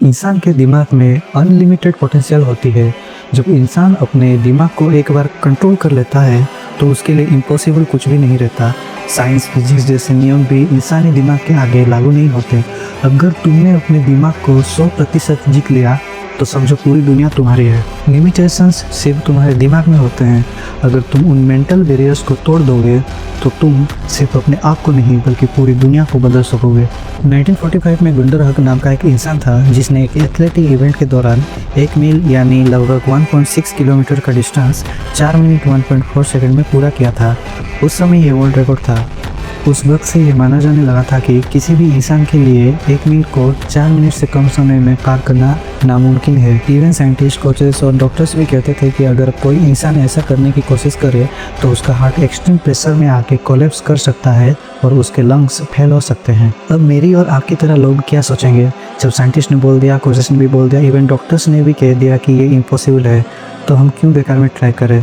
इंसान के दिमाग में अनलिमिटेड पोटेंशियल होती है। जब इंसान अपने दिमाग को एक बार कंट्रोल कर लेता है तो उसके लिए इम्पॉसिबल कुछ भी नहीं रहता। साइंस फिजिक्स जैसे नियम भी इंसानी दिमाग के आगे लागू नहीं होते। अगर तुमने अपने दिमाग को 100% जीत लिया तो समझो पूरी दुनिया तुम्हारी है। लिमिटेशंस सिर्फ तुम्हारे दिमाग में होते हैं। अगर तुम उन मेंटल बैरियर्स को तोड़ दोगे तो तुम सिर्फ अपने आप को नहीं बल्कि पूरी दुनिया को बदल सकोगे। 1945 में गुंडर हक नाम का एक इंसान था जिसने एक एथलेटिक इवेंट के दौरान 1 मील यानी लगभग 1.6 किलोमीटर का डिस्टेंस 4 मिनट 1.4 सेकंड में पूरा किया था। उस समय ये वर्ल्ड रिकॉर्ड था। उस वक्त से ये माना जाने लगा था कि किसी भी इंसान के लिए 1 मील को 4 मिनट से कम समय में पार करना नामुमकिन है। इवन साइंटिस्ट, कोचेस और डॉक्टर्स भी कहते थे कि अगर कोई इंसान ऐसा करने की कोशिश करे तो उसका हार्ट एक्सट्रीम प्रेशर में आके कोलैप्स कर सकता है और उसके लंग्स फेल हो सकते हैं। अब मेरी और आपकी तरह लोग क्या सोचेंगे? जब साइंटिस्ट ने बोल दिया, कोचेस ने भी बोल दिया, इवन डॉक्टर्स ने भी कह दिया कि ये इम्पॉसिबल है, तो हम क्यों बेकार में ट्राई करें?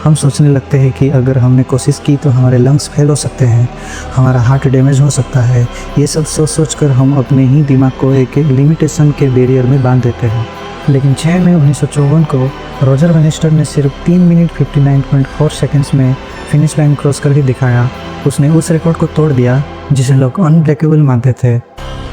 हम सोचने लगते हैं कि अगर हमने कोशिश की तो हमारे लंग्स फेल हो सकते हैं, हमारा हार्ट डैमेज हो सकता है। ये सब सोच कर हम अपने ही दिमाग को एक लिमिटेशन के बैरियर में बांध देते हैं। लेकिन 6 मई 1954 को रॉजर बैनिस्टर ने सिर्फ 3 मिनट 59.4 सेकंड्स में फिनिश लाइन क्रॉस करके दिखाया। उसने उस रिकॉर्ड को तोड़ दिया जिसे लोग अनब्रेकेबल मानते थे।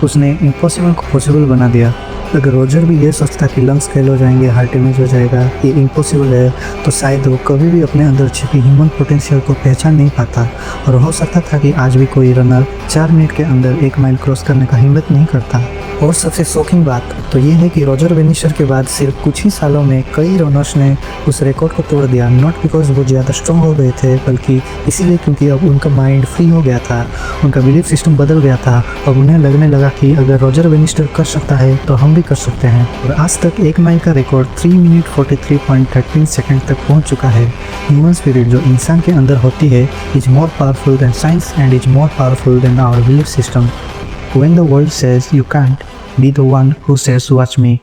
उसने इम्पॉसिबल को पॉसिबल बना दिया। अगर रॉजर भी ये सोचता कि लंग्स फेल हो जाएंगे, हार्ट डैमेज हो जाएगा, ये इम्पॉसिबल है, तो शायद वो कभी भी अपने अंदर छिपी ह्यूमन पोटेंशियल को पहचान नहीं पाता और हो सकता था कि आज भी कोई रनर 4 मिनट के अंदर 1 माइल क्रॉस करने का हिम्मत नहीं करता। और सबसे शॉकिंग बात तो ये है कि रॉजर बैनिस्टर के बाद सिर्फ कुछ ही सालों में कई रनर्स ने उस रिकॉर्ड को तोड़ दिया। नॉट बिकॉज वो ज़्यादा स्ट्रॉन्ग हो गए थे, बल्कि इसीलिए क्योंकि अब उनका माइंड फ्री हो गया था, उनका बिलीफ सिस्टम बदल गया था। अब उन्हें लगने लगा कि अगर रॉजर बैनिस्टर कर सकता है तो हम भी कर सकते हैं। और आज तक 1 माइल का रिकॉर्ड 3 मिनट 43.13 सेकंड तक पहुंच चुका है। ह्यूमन स्पिरिट जो इंसान के अंदर होती है is more powerful than science and is more powerful than our belief system. When the world says you can't, be the one who says watch me.